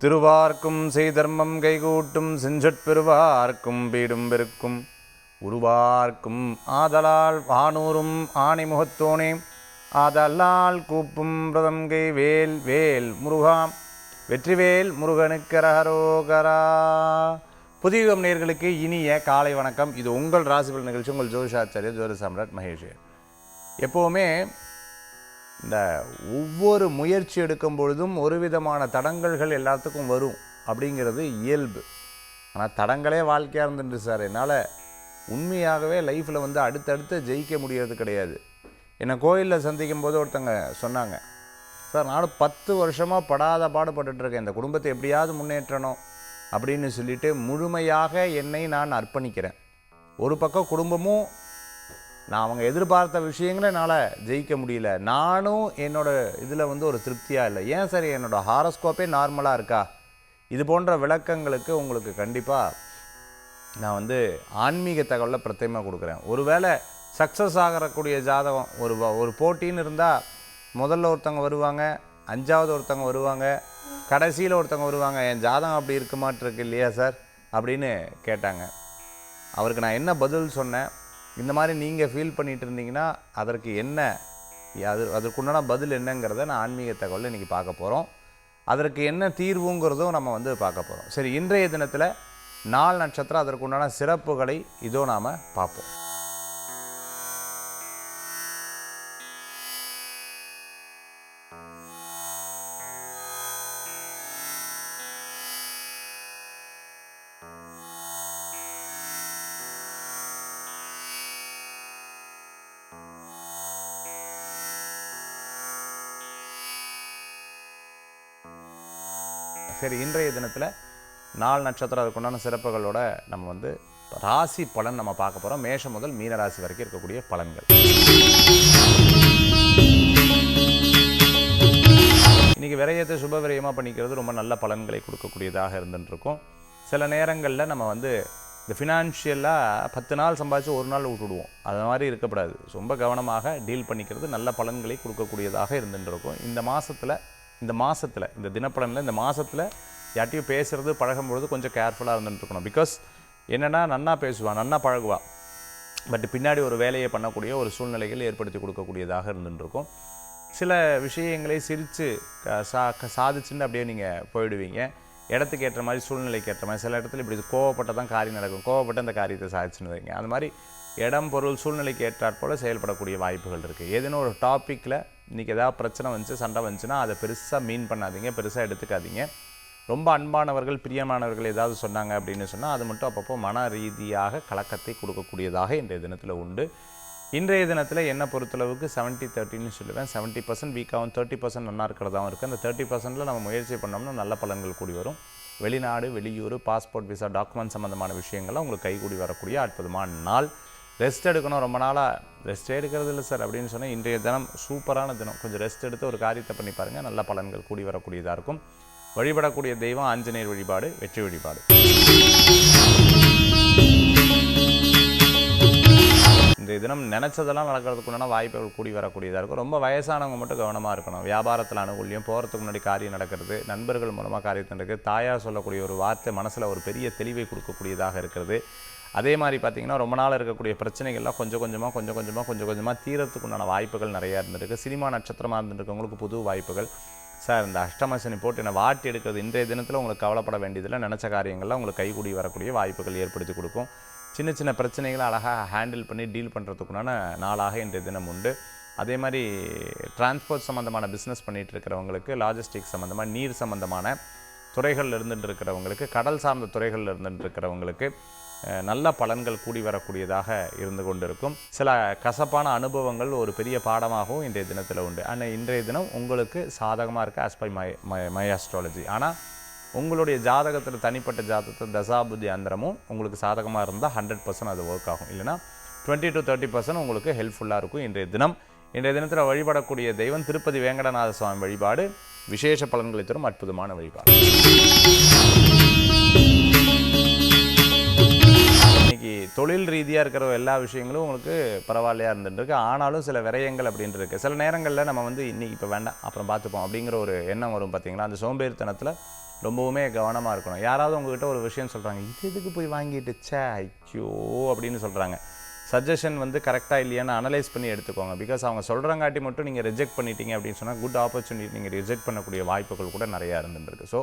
திருவார்க்கும் செய்தர்மம் கைகூட்டும் செஞ்சற்பெருவார்க்கும் பீடும் பெருக்கும் உருவார்க்கும் ஆதலால் வானூரும் ஆணைமுகத்தோனே ஆதலால் கூப்பும் பிரதங்கை வேல் வேல் முருகாம் வெற்றிவேல் முருகனுக்கரகரோகரா. புதியுகம் நேயர்களுக்கு இனிய காலை வணக்கம். இது உங்கள் ராசிபலன் நிகழ்ச்சி. உங்கள் ஜோதிஷாச்சாரியர் ஜோதிட சாம்ராட் மகேஷ். எப்போவுமே இந்த ஒவ்வொரு முயற்சி எடுக்கும் பொழுதும் ஒரு விதமான தடங்கல்கள் எல்லாத்துக்கும் வரும் அப்படிங்கிறது இயல்பு. ஆனால் தடங்களே வாழ்க்கையாக இருந்துட்டு சார், என்னால் உண்மையாகவே லைஃப்பில் அடுத்தடுத்து ஜெயிக்க முடியாது கிடையாது. என்னை கோயிலில் சந்திக்கும் போது ஒருத்தங்க சொன்னாங்க, சார் நானும் 10 வருஷமாக படாத பாடுபட்டுருக்கேன், இந்த குடும்பத்தை எப்படியாவது முன்னேற்றணும் அப்படின்னு சொல்லிட்டு முழுமையாக என்னை நான் அர்ப்பணிக்கிறேன். ஒரு பக்கம் குடும்பமும் நான் அவங்க எதிர்பார்த்த விஷயங்களை என்னால் ஜெயிக்க முடியல, நானும் என்னோடய இதில் ஒரு திருப்தியாக இல்லை. ஏன் சரி என்னோடய ஹாரோஸ்கோப்பே நார்மலாக இருக்கா? இது போன்ற விளக்கங்களுக்கு உங்களுக்கு கண்டிப்பாக நான் ஆன்மீக தகவலில் பிரத்யேகமாக கொடுக்குறேன். ஒருவேளை சக்ஸஸ் ஆகக்கூடிய ஜாதகம் ஒரு போட்டின்னு இருந்தால் முதல்ல ஒருத்தவங்க வருவாங்க, 5வது ஒருத்தவங்க வருவாங்க, கடைசியில் ஒருத்தவங்க வருவாங்க. என் ஜாதகம் அப்படி இருக்க மாட்டிருக்கு இல்லையா சார் அப்படின்னு கேட்டாங்க. அவருக்கு நான் என்ன பதில் சொன்னேன், இந்த மாதிரி நீங்கள் ஃபீல் பண்ணிகிட்டு இருந்தீங்கன்னா அதற்கு என்ன அதற்குண்டான பதில் என்னங்கிறத நான் ஆன்மீக தகவலில் இன்றைக்கி பார்க்க போகிறோம். அதற்கு என்ன தீர்வுங்கிறதும் நம்ம பார்க்க போகிறோம். சரி, இன்றைய தினத்தில் 4 நட்சத்திரம் அதற்குண்டான சிறப்புகளை இதோ நாம் பார்ப்போம். சரி, இன்றைய தினத்தில் 4 நட்சத்திரம் அதுக்குண்டான சிறப்புகளோட நம்ம ராசி பலன் நம்ம பார்க்க போகிறோம். மேஷம் முதல் மீன ராசி வரைக்கும் இருக்கக்கூடிய பலன்கள். இன்றைக்கி விரயத்தை சுப விரயமாக பண்ணிக்கிறது ரொம்ப நல்ல பலன்களை கொடுக்கக்கூடியதாக இருந்துருக்கும். சில நேரங்களில் நம்ம இந்த ஃபினான்ஷியலாக 10 நாள் சம்பாதிச்சு ஒரு நாள் விட்டுடுவோம். அது மாதிரி இருக்கக்கூடாது. ரொம்ப கவனமாக டீல் பண்ணிக்கிறது நல்ல பலன்களை கொடுக்கக்கூடியதாக இருந்துருக்கும். இந்த மாதத்தில் இந்த தினப்பலனில் இந்த மாதத்தில் யார்ட்டையும் பேசுகிறது பழகும்பொழுது கொஞ்சம் கேர்ஃபுல்லாக இருந்துட்டுருக்கணும். பிகாஸ் என்னென்னா நன்னா பேசுவான், நன்னா பழகுவான், பட் பின்னாடி ஒரு வேலையை பண்ணக்கூடிய ஒரு சூழ்நிலைகள் ஏற்படுத்தி கொடுக்கக்கூடியதாக இருந்துட்டுருக்கும். சில விஷயங்களை சிரித்து சாதிச்சுன்னு அப்படியே நீங்கள் போயிடுவீங்க. இடத்துக்கு ஏற்ற மாதிரி சூழ்நிலைக்கு ஏற்ற மாதிரி சில இடத்துல இப்படி கோவப்பட்ட தான் காரியம் நடக்கும், கோவப்பட்ட அந்த காரியத்தை சாதிச்சுன்னு வைங்க. அது மாதிரி இடம் பொருள் சூழ்நிலைக்கு ஏற்றாற்போல் செயல்படக்கூடிய வாய்ப்புகள் இருக்குது. ஏதேனும் ஒரு டாப்பிக்கில் இன்றைக்கி ஏதாவது பிரச்சனை வந்துச்சு, சண்டை வந்துச்சுன்னா அதை பெருசாக மீன் பண்ணாதீங்க, பெருசாக எடுத்துக்காதீங்க. ரொம்ப அன்பானவர்கள் பிரியமானவர்கள் ஏதாவது சொன்னாங்க அப்படின்னு சொன்னால் அது மட்டும் அப்பப்போ மன ரீதியாக கலக்கத்தை கொடுக்கக்கூடியதாக இன்றைய தினத்தில் உண்டு. இன்றைய தினத்தில் என்னை பொறுத்தளவுக்கு 70-30ன்னு சொல்லுவேன். 70% வீக்காகவும் 30% நல்லா இருக்கிறதாகவும் இருக்குது. அந்த 30%ல் நம்ம முயற்சி பண்ணோம்னா நல்ல பலன்கள் கூடி வரும். வெளிநாடு வெளியூர் பாஸ்போர்ட் விசா டாக்குமெண்ட் சம்மந்தமான விஷயங்கள்லாம் உங்களுக்கு கைகூடி வரக்கூடிய அற்புதமான நாள். ரெஸ்ட் எடுக்கணும், ரொம்ப நாளாக ரெஸ்ட் எடுக்கிறது இல்லை சார் அப்படின்னு சொன்னால் இன்றைய தினம் சூப்பரான தினம். கொஞ்சம் ரெஸ்ட் எடுத்து ஒரு காரியத்தை பண்ணி பாருங்கள், நல்ல பலன்கள் கூடி வரக்கூடியதாக இருக்கும். வழிபடக்கூடிய தெய்வம் ஆஞ்சநேயர் வழிபாடு, வெற்றி வழிபாடு. இன்றைய தினம் நினச்சதெல்லாம் நடக்கிறதுக்குண்டான வாய்ப்புகள் கூடி வரக்கூடியதாக இருக்கும். ரொம்ப வயசானவங்க மட்டும் கவனமாக இருக்கணும். வியாபாரத்தில் அனுகூல்யம், போகிறதுக்கு முன்னாடி காரியம் நடக்கிறது, நண்பர்கள் மூலமாக காரியத்தை நடக்குது, தாயார் சொல்லக்கூடிய ஒரு வார்த்தை மனசில் ஒரு பெரிய தெளிவை கொடுக்கக்கூடியதாக இருக்கிறது. அதே மாதிரி பார்த்திங்கன்னா ரொம்ப நாள் இருக்கக்கூடிய பிரச்சனைகள்லாம் கொஞ்சம் கொஞ்சமாக தீரத்துக்குண்டான வாய்ப்புகள் நிறையா இருந்திருக்கு. சினிமா நட்சத்திரமாக இருந்துருக்கவங்களுக்கு புது வாய்ப்புகள். சார் இந்த அஷ்டமசனி போட்டு என்னை வாட்டி எடுக்கிறது, இன்றைய தினத்தில் உங்களுக்கு கவலைப்பட வேண்டியதில்லை. நினச்ச காரியங்கள்லாம் உங்களுக்கு கைகூடி வரக்கூடிய வாய்ப்புகள் ஏற்படுத்தி கொடுக்கும். சின்ன பிரச்சனைகளை அழகாக ஹேண்டில் பண்ணி டீல் பண்ணுறதுக்குண்டான நாளாக இன்றைய தினம் உண்டு. அதே மாதிரி டிரான்ஸ்போர்ட் சம்மந்தமான பிஸ்னஸ் பண்ணிகிட்டு இருக்கிறவங்களுக்கு, லாஜிஸ்டிக்ஸ் சம்மந்தமாக நீர் சம்மந்தமான துறைகளில் இருந்துட்டு இருக்கிறவங்களுக்கு, கடல் சார்ந்த துறைகளில் இருந்துட்டு இருக்கிறவங்களுக்கு நல்ல பலன்கள் கூடி வரக்கூடியதாக இருந்து கொண்டிருக்கும். சில கசப்பான அனுபவங்கள் ஒரு பெரிய பாடமாகவும் இன்றைய தினத்தில் உண்டு. ஆனால் இன்றைய தினம் உங்களுக்கு சாதகமாக இருக்குது ஆஸ் பை மை ஆஸ்ட்ராலஜி. ஆனால் உங்களுடைய ஜாதகத்தில் தனிப்பட்ட ஜாதகத்தில் தசாபுத்தி அந்தரமும் உங்களுக்கு சாதகமாக இருந்தால் 100% அது ஒர்க் ஆகும். இல்லைனா 20-30% உங்களுக்கு ஹெல்ப்ஃபுல்லாக இருக்கும் இன்றைய தினம். இன்றைய தினத்தில் வழிபடக்கூடிய தெய்வம் திருப்பதி வேங்கடநாத சுவாமி வழிபாடு விசேஷ பலன்களை தரும் அற்புதமான வழிபாடு. இன்றைக்கி தொழில் ரீதியாக இருக்கிற எல்லா விஷயங்களும் உங்களுக்கு பரவாயில்லையாக இருந்துட்டுருக்கு. ஆனாலும் சில விரயங்கள் அப்படின்ட்டு இருக்குது. சில நேரங்களில் நம்ம இன்றைக்கி இப்போ வேண்டாம் அப்புறம் பார்த்துப்போம் அப்படிங்கிற ஒரு எண்ணம் வரும் பார்த்தீங்களா. அந்த சோம்பேறித்தனத்தில் ரொம்பவுமே கவனமாக இருக்கணும். யாராவது உங்ககிட்ட ஒரு விஷயம் சொல்கிறாங்க, இது எதுக்கு போய் வாங்கிட்டு ஐயோ அப்படின்னு சொல்கிறாங்க. சஜஷன் வந்து கரெக்டாக இல்லையான்னு அனலைஸ் பண்ணி எடுத்துக்கோங்க. பிகாஸ் அவங்க சொல்கிறங்காட்டி மட்டும் நீங்கள் ரிஜெக்ட் பண்ணிட்டீங்க அப்படின்னு சொன்னால் குட் ஆப்பர்ச்சுனிட்டி நீங்கள் ரிஜெக்ட் பண்ணக்கூடிய வாய்ப்புகள் கூட நிறையா இருந்துருக்கு. ஸோ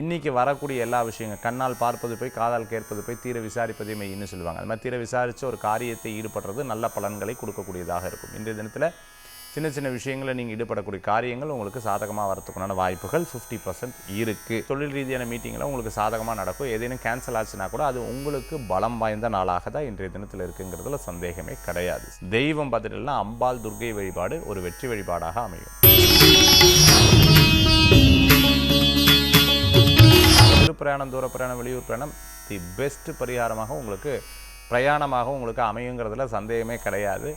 இன்றைக்கி வரக்கூடிய எல்லா விஷயங்கள் கண்ணால் பார்ப்பது போய் காதால் கேட்பது போய் தீர விசாரிப்பதே மெய்ன்னு சொல்லுவாங்க. அது மாதிரி தீர விசாரித்து ஒரு காரியத்தை ஈடுபடுறது நல்ல பலன்களை கொடுக்கக்கூடியதாக இருக்கும். இன்றைய தினத்தில் சின்ன சின்ன விஷயங்களில் நீங்கள் ஈடுபடக்கூடிய காரியங்கள் உங்களுக்கு சாதகமாக வரத்துக்குண்டான வாய்ப்புகள் 50% இருக்குது. தொழில் ரீதியான மீட்டிங்கில் உங்களுக்கு சாதகமாக நடக்கும். ஏதேனும் கேன்சல் ஆச்சுன்னா கூட அது உங்களுக்கு பலம் வாய்ந்த நாளாக தான் இன்றைய தினத்தில் இருக்குங்கிறதுல சந்தேகமே கிடையாது. தெய்வம் பார்த்துட்டுனா அம்பாள் துர்க்கை வழிபாடு ஒரு வெற்றி வழிபாடாக அமையும். பிரயாணம், தூர பிரயாணம், வெளியூர் பிரயாணம் தி பெஸ்ட் பரிகாரமாக உங்களுக்கு பிரயாணமாக உங்களுக்கு அமையுங்கிறதுல சந்தேகமே கிடையாது.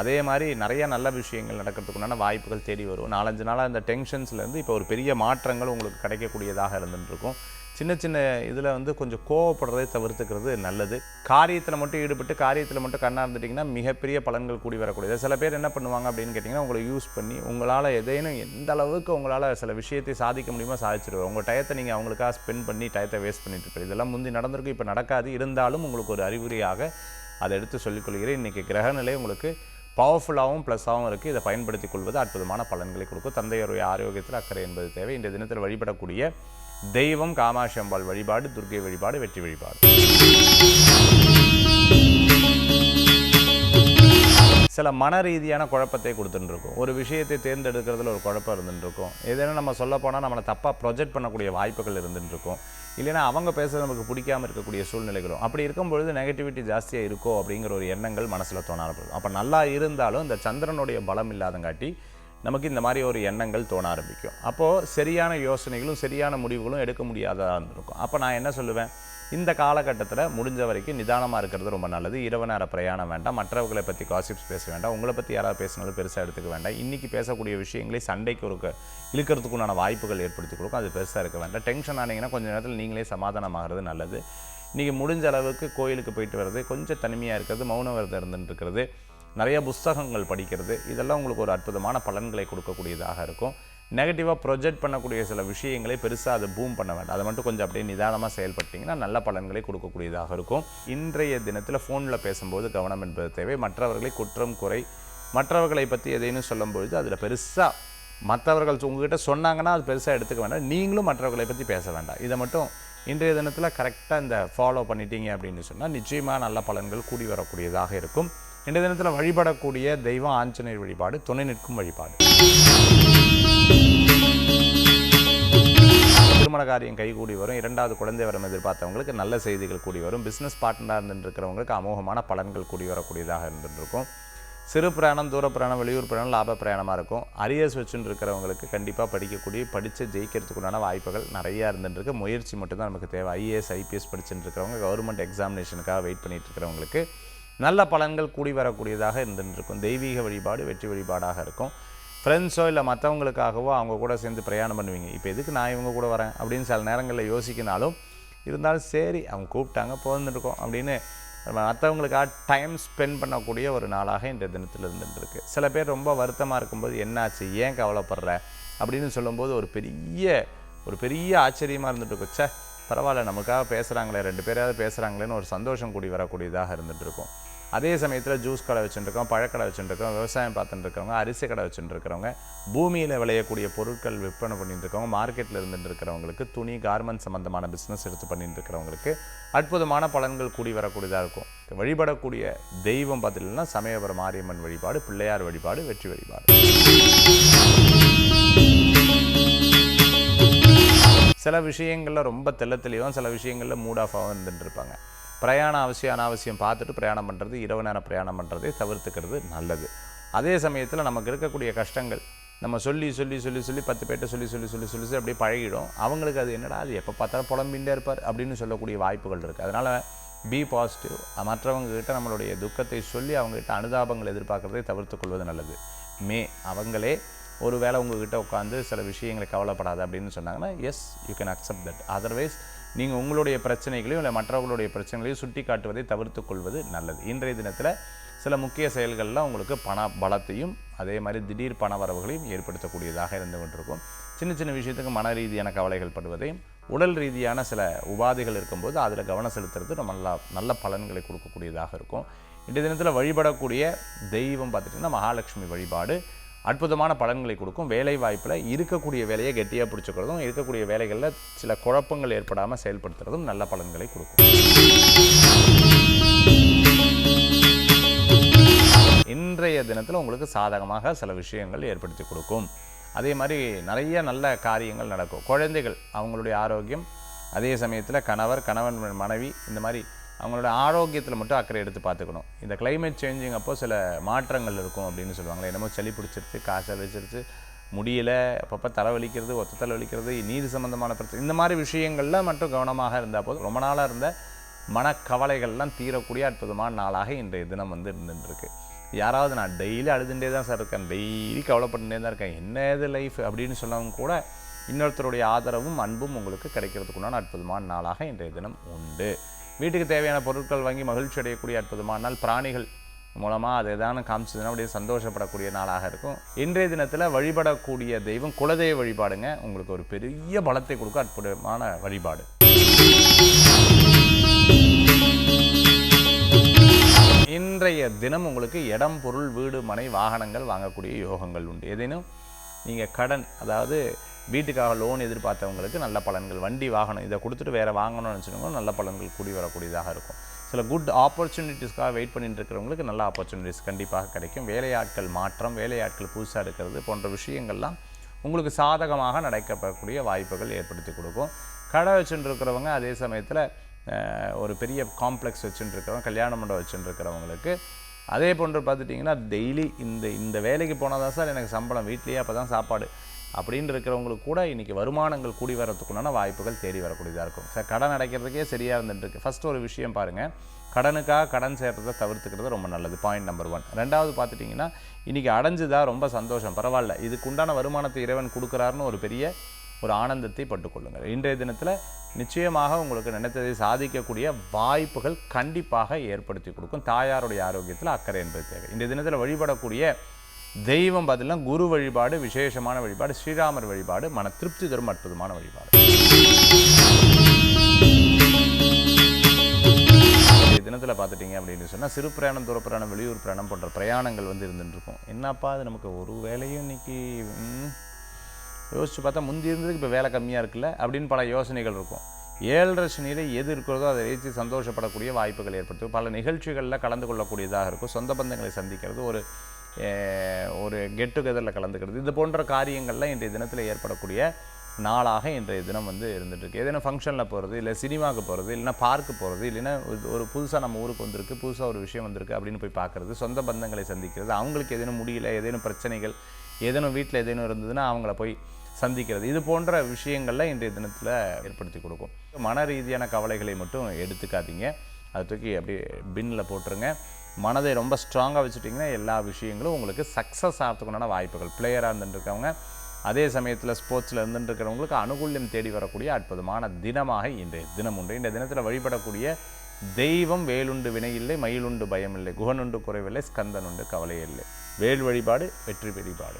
அதே மாதிரி நிறைய நல்ல விஷயங்கள் நடக்கிறதுக்குண்டான வாய்ப்புகள் தேடி வரும். 4-5 நாளாக இந்த டென்ஷன்ஸ்லேருந்து இப்போ ஒரு பெரிய மாற்றங்கள் உங்களுக்கு கிடைக்கக்கூடியதாக இருந்துருக்கும். சின்ன சின்ன இதில் வந்து கொஞ்சம் கோவப்படுறதை தவிர்த்துக்கிறது நல்லது. காரியத்தில் மட்டும் ஈடுபட்டு காரியத்தில் மட்டும் கண்ணாக இருந்துட்டிங்கன்னா மிகப்பெரிய பலன்கள் கூடி வரக்கூடியது. சில பேர் என்ன பண்ணுவாங்க அப்படின்னு கேட்டிங்கன்னா, உங்களை யூஸ் பண்ணி உங்களால் எதையும் எந்த அளவுக்கு உங்களால் சில விஷயத்தை சாதிக்க முடியுமோ சாதிச்சிடுவாங்க. உங்கள் டயத்தை நீங்கள் அவங்களுக்காக ஸ்பெண்ட் பண்ணி டயத்தை வேஸ்ட் பண்ணிட்டு இருப்பீங்க. இதெல்லாம் முந்தி நடந்திருக்கு, இப்போ நடக்காது. இருந்தாலும் உங்களுக்கு ஒரு அறிகுறியாக அதை எடுத்து சொல்லிக்கொள்கிறேன். இன்றைக்கி கிரகநிலை உங்களுக்கு பவர்ஃபுல்லாகவும் ப்ளஸ்ஸாகவும் இருக்குது. இதை பயன்படுத்தி கொள்வது அற்புதமான பலன்களை கொடுக்கும். தந்தையருடைய ஆரோக்கியத்தில் அக்கறை என்பது தேவை. இன்றைய தினத்தில் வழிபடக்கூடிய தெய்வம் காமாட்சி அம்பாள் வழிபாடு, துர்க்கை வழிபாடு, வெற்றி வழிபாடு. சில மன ரீதியான குழப்பத்தை கொடுத்துட்டுருக்கும். ஒரு விஷயத்தை தேர்ந்தெடுக்கிறதுல ஒரு குழப்பம் இருந்துருக்கும். ஏதேனும் நம்ம சொல்ல போனால் நம்மளை தப்பாக ப்ரொஜெக்ட் பண்ணக்கூடிய வாய்ப்புகள் இருந்துருக்கும். இல்லைனா அவங்க பேசுகிறது நமக்கு பிடிக்காமல் இருக்கக்கூடிய சூழ்நிலைகளும். அப்படி இருக்கும்பொழுது நெகட்டிவிட்டி ஜாஸ்தியாக இருக்கோ அப்படிங்கிற ஒரு எண்ணங்கள் மனசில் தோண ஆரம்பிக்கும். அப்போ நல்லா இருந்தாலும் இந்த சந்திரனுடைய பலம் இல்லாதங்காட்டி நமக்கு இந்த மாதிரி ஒரு எண்ணங்கள் தோண ஆரம்பிக்கும். அப்போது சரியான யோசனைகளும் சரியான முடிவுகளும் எடுக்க முடியாததாக இருந்திருக்கும். அப்போ நான் என்ன சொல்லுவேன், இந்த காலகட்டத்தில் முடிஞ்ச வரைக்கும் நிதானமாக இருக்கிறது ரொம்ப நல்லது. இரவு நேர பிரயாணம் வேண்டாம். மற்றவர்களை பற்றி காசிப்ஸ் பேச வேண்டாம். உங்களை பற்றி யாராவது பேசினாலும் பெருசாக எடுத்துக்க வேண்டாம். இன்றைக்கி பேசக்கூடிய விஷயங்களை சண்டைக்கு ஒரு இழுக்கிறதுக்குண்டான வாய்ப்புகள் ஏற்படுத்தி கொடுக்கும். அது பெருசாக இருக்க வேண்டாம். டென்ஷன் ஆனீங்கன்னா கொஞ்சம் நேரத்தில் நீங்களே சமாதானமாகிறது நல்லது. இன்றைக்கி முடிஞ்ச அளவுக்கு கோயிலுக்கு போயிட்டு வர்றது, கொஞ்சம் தனிமையாக இருக்கிறது, மௌன விரதம் இருந்துட்டு இருக்கிறது, நிறைய புஸ்தகங்கள் படிக்கிறது, இதெல்லாம் உங்களுக்கு ஒரு அற்புதமான பலன்களை கொடுக்கக்கூடியதாக இருக்கும். நெகட்டிவாக ப்ரொஜெக்ட் பண்ணக்கூடிய சில விஷயங்களை பெருசாக அதை பூம் பண்ண வேண்டாம். அதை மட்டும் கொஞ்சம் அப்படியே நிதானமாக செயல்பட்டிங்கன்னா நல்ல பலன்களை கொடுக்கக்கூடியதாக இருக்கும். இன்றைய தினத்தில் ஃபோனில் பேசும்போது கவனம் என்பது தேவை. மற்றவர்களை குற்றம் குறை, மற்றவர்களை பற்றி எதையும் சொல்லும்பொழுது அதில் பெருசாக மற்றவர்கள் உங்ககிட்ட சொன்னாங்கன்னா அது பெருசாக எடுத்துக்க வேண்டாம். நீங்களும் மற்றவர்களை பற்றி பேச வேண்டாம். இதை மட்டும் இன்றைய தினத்தில் கரெக்டாக இந்த ஃபாலோ பண்ணிட்டீங்க அப்படின்னு சொன்னால் நிச்சயமாக நல்ல பலன்கள் கூடி வரக்கூடியதாக இருக்கும். இன்றைய தினத்தில் வழிபடக்கூடிய தெய்வம் ஆஞ்சநேயர் வழிபாடு, துணை நிற்கும் வழிபாடு. திருமண காரியம் கைகூடி வரும். 2வது குழந்தை வரம் எதிர்பார்த்தவங்களுக்கு நல்ல செய்திகள் கூடி வரும். பிஸ்னஸ் பார்ட்னராக இருந்துருக்கிறவங்களுக்கு அமோகமான பலன்கள் கூடி வரக்கூடியதாக இருந்துருக்கும். சிறு பிரயாணம், தூர பிரயாணம், வெளியூர் பிரயாணம் லாப பிரயாணமாக இருக்கும். அரியர்ஸ் வச்சுன்னு இருக்கிறவங்களுக்கு கண்டிப்பாக படித்து ஜெயிக்கிறதுக்குண்டான வாய்ப்புகள் நிறையா இருந்துருக்கு. முயற்சி மட்டும்தான் நமக்கு தேவை. ஐஏஎஸ் ஐபிஎஸ் படிச்சுட்டு இருக்கிறவங்க, கவர்மெண்ட் எக்ஸாமினேஷனுக்காக வெயிட் பண்ணிட்டு இருக்கிறவங்களுக்கு நல்ல பலன்கள் கூடி வரக்கூடியதாக இருந்துருக்கும். தெய்வீக வழிபாடு வெற்றி வழிபாடாக இருக்கும். ஃப்ரெண்ட்ஸோ இல்லை மற்றவங்களுக்காகவோ அவங்க கூட சேர்ந்து பிரயாணம் பண்ணுவீங்க. இப்போ எதுக்கு நான் இவங்க கூட வரேன் அப்படின்னு சில நேரங்களில் யோசிக்கினாலும் இருந்தாலும் சரி அவங்க கூப்பிட்டாங்க போந்துருக்கோம் அப்படின்னு மற்றவங்களுக்காக டைம் ஸ்பெண்ட் பண்ணக்கூடிய ஒரு நாளாக இந்த தினத்தில் இருந்துருக்கு. சில பேர் ரொம்ப வருத்தமாக இருக்கும்போது என்னாச்சு, ஏன் கவலைப்படுற அப்படின்னு சொல்லும்போது ஒரு பெரிய ஆச்சரியமாக இருந்துகிட்ருக்கும். சே பரவாயில்ல, நமக்காக பேசுகிறாங்களே, 2 பேராவது பேசுகிறாங்களேன்னு ஒரு சந்தோஷம் கூடி வரக்கூடியதாக இருந்துகிட்ருக்கும். அதே சமயத்தில் ஜூஸ் கடை வச்சுட்டுருக்கோம், பழக்கடை வச்சுட்டுருக்கோம், விவசாயம் பார்த்துட்டு இருக்கிறவங்க, அரிசி கடை வச்சுட்டு இருக்கிறவங்க, பூமியில் விளையக்கூடிய பொருட்கள் விற்பனை பண்ணிட்டு இருக்கவங்க, மார்க்கெட்டில் இருந்துட்டு இருக்கிறவங்களுக்கு, துணி கார்மெண்ட் சம்மந்தமான பிஸ்னஸ் எடுத்து பண்ணிட்டு இருக்கிறவங்களுக்கு அற்புதமான பலன்கள் கூடி வரக்கூடியதாக இருக்கும். வழிபடக்கூடிய தெய்வம் பார்த்துட்டீங்கன்னா சமயபுரம் மாரியம்மன் வழிபாடு, பிள்ளையார் வழிபாடு, வெற்றி வழிபாடு. சில விஷயங்களில் ரொம்ப தெளிவாகவும் சில விஷயங்களில் மூட் ஆஃபாகவும் இருந்துட்டு இருப்பாங்க. பிரயாணம் அவசியம் அனாவசியம் பார்த்துட்டு பிரயாணம் பண்ணுறது, இரவு நேரம் பிரயாணம் பண்ணுறதை தவிர்த்துக்கிறது நல்லது. அதே சமயத்தில் நமக்கு இருக்கக்கூடிய கஷ்டங்கள் நம்ம சொல்லி 10 பேர்ட்ட சொல்லி அப்படியே பழகிடும். அவங்களுக்கு அது என்னடா அது எப்போ பார்த்தாலும் புலம்பின்ண்டே இருப்பார் அப்படின்னு சொல்லக்கூடிய வாய்ப்புகள் இருக்குது. அதனால் பி பாசிட்டிவ். மற்றவங்ககிட்ட நம்மளுடைய துக்கத்தை சொல்லி அவங்ககிட்ட அனுதாபங்கள் எதிர்பார்க்குறதை தவிர்த்து கொள்வது நல்லது. அவங்களே ஒரு வேளை உங்கள்கிட்ட உட்காந்து சில விஷயங்களை கவலைப்படாது அப்படின்னு சொன்னாங்கன்னா yes you can accept that. Otherwise நீங்கள் உங்களுடைய பிரச்சனைகளையும் இல்லை மற்றவர்களுடைய பிரச்சனைகளையும் சுட்டி காட்டுவதை தவிர்த்து கொள்வது நல்லது. இன்றைய தினத்தில் சில முக்கிய செயல்களில் உங்களுக்கு பண பலத்தையும் அதே மாதிரி திடீர் பண வரவுகளையும் ஏற்படுத்தக்கூடியதாக இருந்து கொண்டிருக்கும். சின்ன சின்ன விஷயத்துக்கு மன ரீதியான கவலைகள் படுவதையும் உடல் ரீதியான சில உபாதைகள் இருக்கும்போது அதில் கவனம் செலுத்துறது ரொம்ப நல்ல பலன்களை கொடுக்கக்கூடியதாக இருக்கும். இன்றைய தினத்தில் வழிபடக்கூடிய தெய்வம் பார்த்துட்டிங்கன்னா மகாலட்சுமி வழிபாடு அற்புதமான பலன்களை கொடுக்கும். வேலை வாய்ப்பில் இருக்கக்கூடிய வேலையை கெட்டியாக பிடிச்சிக்கிறதும், இருக்கக்கூடிய வேலைகளில் சில குழப்பங்கள் ஏற்படாமல் செயல்படுத்துறதும் நல்ல பலன்களை கொடுக்கும். இன்றைய தினத்தில் உங்களுக்கு சாதகமாக சில விஷயங்கள் ஏற்படுத்தி கொடுக்கும். அதே மாதிரி நிறைய நல்ல காரியங்கள் நடக்கும். குழந்தைகள் அவங்களுடைய ஆரோக்கியம், அதே சமயத்தில் கணவன் மனைவி இந்த மாதிரி அவங்களோட ஆரோக்கியத்தில் மட்டும் அக்கறை எடுத்து பார்த்துக்கணும். இந்த கிளைமேட் சேஞ்சிங் அப்போ சில மாற்றங்கள் இருக்கும் அப்படின்னு சொல்லுவாங்களே, என்னமோ சளி பிடிச்சிருச்சு, காய்ச்சல் வச்சிருச்சு, முடியலை, அப்பப்போ தலைவலிக்கிறது, ஒத்த தலைவலிக்கிறது, நீர் சம்மந்தமான பிரச்சனை, இந்த மாதிரி விஷயங்களில் மட்டும் கவனமாக இருந்தால் போதும். ரொம்ப நாளாக இருந்த மனக்கவலைகள்லாம் தீரக்கூடிய அற்புதமான நாளாக இன்றைய தினம் வந்து இருந்துருக்கு. யாராவது நான் டெய்லி அழுதுண்டே தான் சார் இருக்கேன், டெய்லி கவலைப்பட்டுட்டே தான் இருக்கேன், என்ன இது லைஃப் அப்படின்னு சொன்னவங்க கூட இன்னொருத்தருடைய ஆதரவும் அன்பும் உங்களுக்கு கிடைக்கிறதுக்குண்டான அற்புதமான நாளாக இன்றைய தினம் உண்டு. வீட்டுக்கு தேவையான பொருட்கள் வாங்கி மகிழ்ச்சி அடையக்கூடிய அற்புதமான நாள். பிராணிகள் மூலமாக அதை எதான காமிச்சதுன்னா அப்படியே சந்தோஷப்படக்கூடிய நாளாக இருக்கும். இன்றைய தினத்தில் வழிபடக்கூடிய தெய்வம் குலதெய்வ வழிபாடுங்க. உங்களுக்கு ஒரு பெரிய பலத்தை கொடுக்க அற்புதமான வழிபாடு. இன்றைய தினம் உங்களுக்கு இடம், பொருள், வீடு, மனை, வாகனங்கள் வாங்கக்கூடிய யோகங்கள் உண்டு. ஏதேனும் நீங்கள் கடன், அதாவது வீட்டுக்காக லோன் எதிர்பார்த்தவங்களுக்கு நல்ல பலன்கள், வண்டி வாகனம் இதை கொடுத்துட்டு வேறு வாங்கணும்னு நினச்சினவங்க நல்ல பலன்கள் கூடி வரக்கூடியதாக இருக்கும். சில குட் ஆப்பர்ச்சுனிட்டிஸ்க்காக வெயிட் பண்ணிட்டு இருக்கிறவங்களுக்கு நல்ல ஆப்பர்ச்சுனிட்டிஸ் கண்டிப்பாக கிடைக்கும். வேலையாட்கள் மாற்றம், வேலையாட்கள் புதுசாக எடுக்கிறது போன்ற விஷயங்கள்லாம் உங்களுக்கு சாதகமாக நடக்கப்படக்கூடிய வாய்ப்புகள் ஏற்படுத்தி கொடுக்கும். கடை வச்சுட்டு இருக்கிறவங்க, அதே சமயத்தில் ஒரு பெரிய காம்ப்ளெக்ஸ் வச்சுட்டு இருக்கிறவங்க, கல்யாண மண்டபம் வச்சுட்டு இருக்கிறவங்களுக்கு, அதே போன்று பார்த்துட்டிங்கன்னா டெய்லி இந்த வேலைக்கு போனால் தான் சார் எனக்கு சம்பளம், வீட்லேயே அப்போ தான் சாப்பாடு அப்படின்னு இருக்கிறவங்களுக்கு கூட இன்றைக்கி வருமானங்கள் கூடி வரத்துக்குண்டான வாய்ப்புகள் தேடி வரக்கூடியதாக இருக்கும். சார் கடன் அடைக்கிறதுக்கே சரியாக இருந்துட்டுருக்கு. ஃபஸ்ட்டு ஒரு விஷயம் பாருங்கள், கடனுக்காக கடன் சேர்றதை தவிர்த்துக்கிறது ரொம்ப நல்லது. Point number 1. ரெண்டாவது பார்த்துட்டிங்கன்னா இன்றைக்கி அடைஞ்சுதான் ரொம்ப சந்தோஷம், பரவாயில்ல, இதுக்குண்டான வருமானத்தை இறைவன் கொடுக்குறாருன்னு ஒரு பெரிய ஒரு ஆனந்தத்தை பட்டுக்கொள்ளுங்கள். இன்றைய தினத்தில் நிச்சயமாக உங்களுக்கு நினைத்ததை சாதிக்கக்கூடிய வாய்ப்புகள் கண்டிப்பாக ஏற்படுத்தி கொடுக்கும். தாயாருடைய ஆரோக்கியத்தில் அக்கறை என்பது தேவை. இன்றைய தினத்தில் வழிபடக்கூடிய தெய்வம் பார்த்தீங்கன்னா குரு வழிபாடு விசேஷமான வழிபாடு, ஸ்ரீராமர் வழிபாடு மன திருப்தி தரும் அற்புதமான வழிபாடு. தினத்தில் பார்த்துட்டிங்க அப்படின்னு சொன்னால் சிறு பிரயாணம், தூர பிரயாணம், வெளியூர் பிரயாணம் போன்ற பிரயாணங்கள் வந்து இருந்துருக்கும். என்னப்பா அது நமக்கு ஒரு வேலையும் இன்றைக்கி யோசித்து பார்த்தா முந்தி இருந்ததுக்கு இப்போ வேலை கம்மியாக இருக்குல்ல அப்படின்னு பல யோசனைகள் இருக்கும். 7.5 சனியில் எது இருக்கிறதோ அதை வைத்து சந்தோஷப்படக்கூடிய வாய்ப்புகள் ஏற்படுத்தும். பல நிகழ்ச்சிகளில் கலந்து கொள்ளக்கூடியதாக இருக்கும். சொந்த பந்தங்களை சந்திக்கிறது, ஒரு கெட் டுகெதரில் கலந்துக்கிறது, இது போன்ற காரியங்கள்லாம் இன்றைய தினத்தில் ஏற்படக்கூடிய நாளாக இன்றைய தினம் வந்து இருந்துகிட்ருக்கு. ஏதேனும் ஃபங்க்ஷனில் போகிறது, இல்லை சினிமாவுக்கு போகிறது, இல்லைனா பார்க்கு போகிறது, இல்லைன்னா ஒரு புதுசாக நம்ம ஊருக்கு வந்திருக்கு, புதுசாக ஒரு விஷயம் வந்திருக்கு அப்படின்னு போய் பார்க்குறது, சொந்த பந்தங்களை சந்திக்கிறது, அவங்களுக்கு ஏதேனும் முடியல, ஏதேனும் பிரச்சனைகள், ஏதேனும் வீட்டில் ஏதேனும் இருந்ததுன்னா அவங்கள போய் சந்திக்கிறது, இது போன்ற விஷயங்களில் இன்றைய தினத்தில் ஏற்படுத்தி கொடுக்கும். மன ரீதியான கவலைகளை மட்டும் எடுத்துக்காதீங்க, அதை தூக்கி அப்படியே பின்னில் போட்டுருங்க. மனதை ரொம்ப ஸ்ட்ராங்காக வச்சுட்டிங்கன்னா எல்லா விஷயங்களும் உங்களுக்கு சக்ஸஸ் ஆகிறதுக்குண்டான வாய்ப்புகள். பிளேயராக இருந்துட்டுருக்கவங்க, அதே சமயத்தில் ஸ்போர்ட்ஸில் இருந்துட்டுருக்கிறவங்களுக்கு அனுகூல்யம் தேடி வரக்கூடிய அற்புதமான தினமாக இன்றைய தினம் உண்டு. இந்த தினத்தில் வழிபடக்கூடிய தெய்வம் வேலுண்டு வினையில்லை, மயிலுண்டு பயமில்லை, குகனுண்டு குறைவில்லை, ஸ்கந்தனுண்டு கவலை இல்லை. வேல் வழிபாடு வெற்றி வழிபாடு.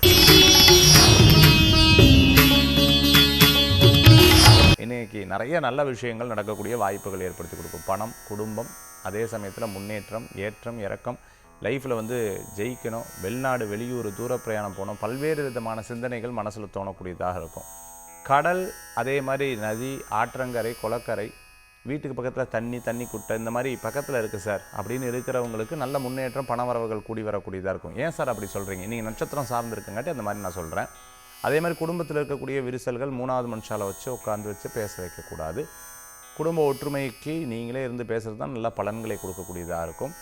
இன்றைக்கி நிறைய நல்ல விஷயங்கள் நடக்கக்கூடிய வாய்ப்புகள் ஏற்படுத்தி கொடுக்கும். பணம், குடும்பம், அதே சமயத்தில் முன்னேற்றம், ஏற்றம், இறக்கம், லைஃப்பில் வந்து ஜெயிக்கணும், வெளிநாடு, வெளியூர், தூர பிரயாணம் போகணும், பல்வேறு விதமான சிந்தனைகள் மனசில் தோணக்கூடியதாக இருக்கும். கடல், அதே மாதிரி நதி, ஆற்றங்கரை, குளக்கரை, வீட்டுக்கு பக்கத்தில் தண்ணி குட்டை, இந்த மாதிரி பக்கத்தில் இருக்குது சார் அப்படின்னு இருக்கிறவங்களுக்கு நல்ல முன்னேற்றம், பண வரவுகள் கூடி வரக்கூடியதாக இருக்கும். ஏன் சார் அப்படி சொல்கிறீங்க? நீங்கள் நட்சத்திரம் சார்ந்திருக்குங்காட்டி அந்த மாதிரி நான் சொல்கிறேன். அதே மாதிரி குடும்பத்தில் இருக்கக்கூடிய விரிசல்கள் 3வது மனுஷால வச்சு உட்காந்து பேச வைக்கக்கூடாது. குடும்ப ஒற்றுமைக்கு நீங்களே இருந்து பேசுகிறது தான் நல்ல பலன்களை கொடுக்கக்கூடியதாக இருக்கும்.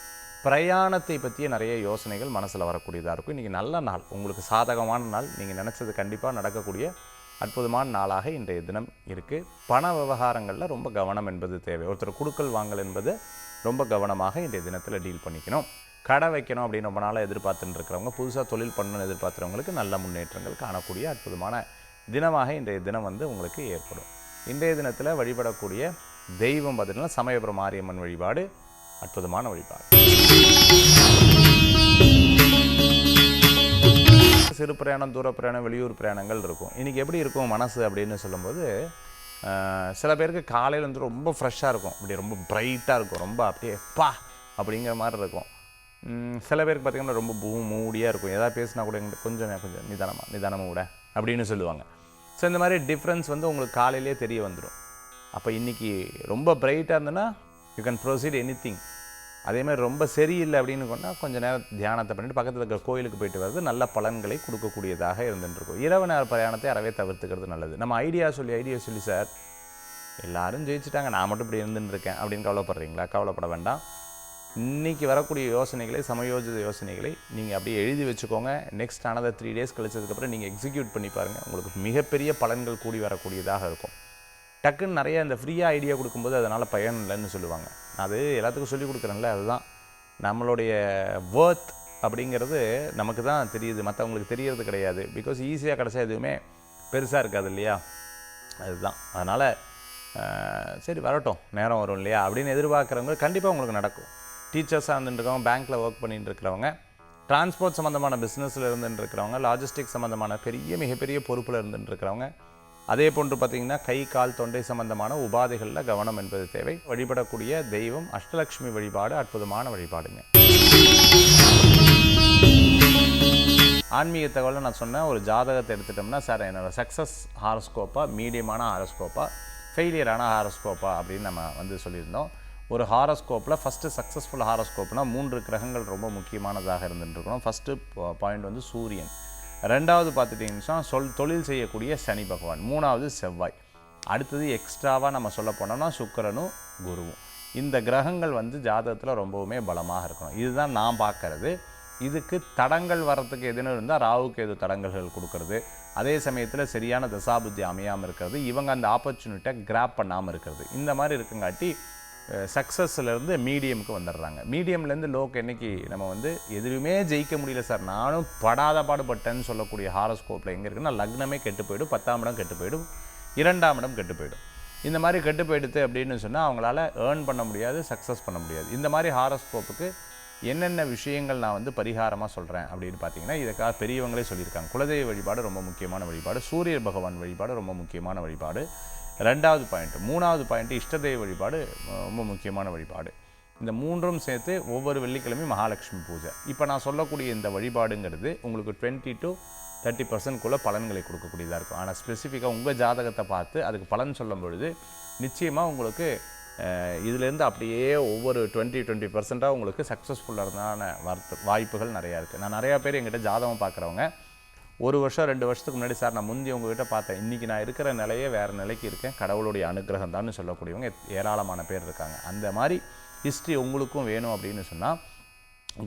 பிரயாணத்தை பற்றிய நிறைய யோசனைகள் மனசில் வரக்கூடியதாக இருக்கும். இன்றைக்கி நல்ல நாள், உங்களுக்கு சாதகமான நாள், நீங்கள் நினச்சது கண்டிப்பாக நடக்கக்கூடிய அற்புதமான நாளாக இன்றைய தினம் இருக்குது. பண விவகாரங்களில் ரொம்ப கவனம் என்பது தேவை. ஒருத்தர் கொடுக்கல் வாங்கல் என்பது ரொம்ப கவனமாக இன்றைய தினத்தில் டீல் பண்ணிக்கணும். கடை வைக்கணும் அப்படின்னு ரொம்ப நாளாக எதிர்பார்த்துட்டு இருக்கிறவங்க, புதுசாக தொழில் பண்ணணும்னு எதிர்பார்க்குறவங்களுக்கு நல்ல முன்னேற்றங்கள் காணக்கூடிய அற்புதமான தினமாக இன்றைய தினம் வந்து உங்களுக்கு ஏற்படும். இன்றைய தினத்தில் வழிபடக்கூடிய தெய்வம் பார்த்திங்கன்னா சமயபுரம் மாரியம்மன் வழிபாடு அற்புதமான வழிபாடு. சிறு பிரயாணம், தூர பிரயாணம், வெளியூர் பிரயாணங்கள் இருக்கும். இன்றைக்கி எப்படி இருக்கும் மனசு அப்படின்னு சொல்லும்போது, சில பேருக்கு காலையில் வந்து ரொம்ப ஃப்ரெஷ்ஷாக இருக்கும், அப்படி ரொம்ப பிரைட்டாக இருக்கும், ரொம்ப அப்படியே பா அப்படிங்கிற மாதிரி இருக்கும். சில பேருக்கு பார்த்திங்கன்னா ரொம்ப மூடியாக இருக்கும், எதாவது பேசினா கூட கொஞ்சம் நிதானமாக விட அப்படின்னு சொல்லுவாங்க. ஸோ இந்த மாதிரி டிஃப்ரென்ஸ் வந்து உங்களுக்கு காலையிலே தெரிய வந்துடும். அப்போ இன்றைக்கி ரொம்ப பிரைட்டாக இருந்ததுன்னா யூ கேன் ப்ரொசீட் எனிதிங். அதேமாதிரி ரொம்ப சரியில்லை அப்படின்னு கொண்டால் கொஞ்சம் நேரம் தியானத்தை பண்ணிவிட்டு பக்கத்தில் இருக்கிற கோயிலுக்கு போயிட்டு வர்றது நல்ல பலன்களை கொடுக்கக்கூடியதாக இருந்துட்டுருக்கும். இரவு நேர பிரயாணத்தை அறவே தவிர்த்துக்கிறது நல்லது. நம்ம ஐடியா சொல்லி சார் எல்லோரும் ஜெயிச்சிட்டாங்க, நான் மட்டும் இப்படி இருந்துட்டுருக்கேன் அப்படின்னு கவலைப்படுறீங்களா? கவலைப்பட வேண்டாம். இன்றைக்கி வரக்கூடிய யோசனைகளை, சமயோஜித யோசனைகளை நீங்கள் அப்படியே எழுதி வச்சுக்கோங்க. நெக்ஸ்ட் ஆனதை 3 days கழிச்சதுக்கப்புறம் நீங்கள் எக்ஸிக்யூட் பண்ணி பாருங்கள். உங்களுக்கு மிகப்பெரிய பலன்கள் கூடி வரக்கூடியதாக இருக்கும். டக்குன்னு நிறைய இந்த ஃப்ரீயாக ஐடியா கொடுக்கும்போது அதனால் பயன் இல்லைன்னு சொல்லுவாங்க. அது எல்லாத்துக்கும் சொல்லிக் கொடுக்குறேன்ல, அதுதான் நம்மளுடைய வர்த் அப்படிங்கிறது நமக்கு தான் தெரியுது, மற்றவங்களுக்கு தெரியறது கிடையாது. பிகாஸ் ஈஸியாக கிடச்சா எதுவுமே பெருசாக இருக்காது இல்லையா? அதுதான். அதனால் சரி வரட்டும், நேரம் வரும் இல்லையா அப்படின்னு எதிர்பார்க்குறவங்க கண்டிப்பாக உங்களுக்கு நடக்கும். டீச்சர்ஸாக இருந்துட்டுருக்கவங்க, பேங்க்கில் ஒர்க் பண்ணிட்டு இருக்கிறவங்க, டிரான்ஸ்போர்ட் சம்மந்தமான பிஸ்னஸில் இருந்துட்டு இருக்கிறவங்க, லாஜிஸ்டிக் சம்மந்தமான மிகப்பெரிய பொறுப்பில் இருந்துட்டு இருக்கிறவங்க, அதே போன்று பார்த்திங்கன்னா கை கால் தொண்டை சம்பந்தமான உபாதைகளில் கவனம் என்பது தேவை. வழிபடக்கூடிய தெய்வம் அஷ்டலக்ஷ்மி வழிபாடு அற்புதமான வழிபாடுங்க. ஆன்மீக தகவலை நான் சொன்னேன். ஒரு ஜாதகத்தை எடுத்துட்டோம்னா சார் என்னோடய சக்ஸஸ் ஹாரோஸ்கோப்பா, மீடியமான ஹாரோஸ்கோப்பா, ஃபெயிலியரான ஹாரோஸ்கோப்பா அப்படின்னு நம்ம வந்து சொல்லியிருந்தோம். ஒரு ஹாரோஸ்கோப்பில் ஃபஸ்ட்டு சக்ஸஸ்ஃபுல் ஹாரோஸ்கோப்னால் 3 கிரகங்கள் ரொம்ப முக்கியமானதாக இருந்துட்டுருக்கணும். ஃபஸ்ட்டு பாயிண்ட் வந்து சூரியன், ரெண்டாவது பார்த்துட்டிங்கன்னா தொழில் செய்யக்கூடிய சனி பகவான், மூணாவது செவ்வாய், அடுத்தது எக்ஸ்ட்ராவாக நம்ம சொல்ல போனோம்னா சுக்கிரனும் குருவும். இந்த கிரகங்கள் வந்து ஜாதகத்தில் ரொம்பவுமே பலமாக இருக்கணும். இதுதான் நான் பார்க்கறது. இதுக்கு தடங்கள் வர்றதுக்கு எதுன்னு இருந்தால் ராகுக்கு எது தடங்கல்கள் கொடுக்கறது, அதே சமயத்தில் சரியான தசாபுத்தி அமையாமல் இருக்கிறது, இவங்க அந்த ஆப்பர்ச்சுனிட்டியை கிராப் பண்ணாமல் இருக்கிறது, இந்த மாதிரி இருக்குங்காட்டி சக்ஸஸ்லேருந்து மீடியமுக்கு வந்துடுறாங்க. மீடியம்லேருந்து லோக்கு என்றைக்கு நம்ம வந்து எதுவுமே ஜெயிக்க முடியல சார், நானும் படாத பாடுபட்டேன்னு சொல்லக்கூடிய ஹாரோஸ்கோப்பில் எங்கே இருக்குன்னா லக்னமே கெட்டு போயிடும், 10ஆம் இடம் கெட்டு போயிடும், 2ஆம் இடம் கெட்டு போயிடும். இந்த மாதிரி கெட்டு போயிடுது அப்படின்னு சொன்னால் அவங்களால ஏர்ன் பண்ண முடியாது, சக்ஸஸ் பண்ண முடியாது. இந்த மாதிரி ஹாரோஸ்கோப்புக்கு என்னென்ன விஷயங்கள் நான் வந்து பரிகாரமாக சொல்கிறேன் அப்படின்னு பார்த்தீங்கன்னா, இதுக்காக பெரியவங்களே சொல்லியிருக்காங்க. குலதெய்வ வழிபாடு ரொம்ப முக்கியமான வழிபாடு, சூரிய பகவான் வழிபாடு ரொம்ப முக்கியமான வழிபாடு, 2வது பாயிண்ட். 3வது பாயிண்ட்டு இஷ்டதெய்வ வழிபாடு ரொம்ப முக்கியமான வழிபாடு. இந்த 3ம் சேர்த்து ஒவ்வொரு வெள்ளிக்கிழமையும் மகாலட்சுமி பூஜை. இப்போ நான் சொல்லக்கூடிய இந்த வழிபாடுங்கிறது உங்களுக்கு 20 to 30% பலன்களை கொடுக்கக்கூடியதாக இருக்கும். ஆனால் ஸ்பெசிஃபிக்காக உங்கள் ஜாதகத்தை பார்த்து அதுக்கு பலன் சொல்லும் பொழுது நிச்சயமாக உங்களுக்கு இதிலேருந்து அப்படியே ஒவ்வொரு 20% உங்களுக்கு சக்ஸஸ்ஃபுல்லான வாய்ப்புகள் நிறையா இருக்குது. நான் நிறையா பேர் எங்கிட்ட ஜாதகம் பார்க்குறவங்க 1 வருஷம் 2 வருஷத்துக்கு முன்னாடி சார் நான் முந்தி உங்ககிட்ட பார்த்தேன், இன்றைக்கி நான் இருக்கிற நிலையே வேறு நிலைக்கு இருக்கேன், கடவுளுடைய அனுகிரகம் தான் சொல்லக்கூடியவங்க ஏராளமான பேர் இருக்காங்க. அந்த மாதிரி ஹிஸ்ட்ரி உங்களுக்கும் வேணும் அப்படின்னு சொன்னால்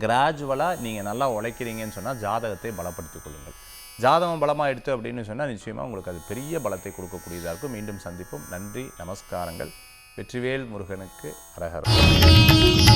கிராஜுவலாக நீங்கள் நல்லா உழைக்கிறீங்கன்னு சொன்னால் ஜாதகத்தை பலப்படுத்திக் கொள்ளுங்கள். ஜாதகம் பலமாக எடுத்து அப்படின்னு சொன்னால் நிச்சயமாக உங்களுக்கு அது பெரிய பலத்தை கொடுக்கக்கூடியதாக இருக்கும். மீண்டும் சந்திப்போம். நன்றி, நமஸ்காரங்கள். வெற்றிவேல் முருகனுக்கு அரகரம்.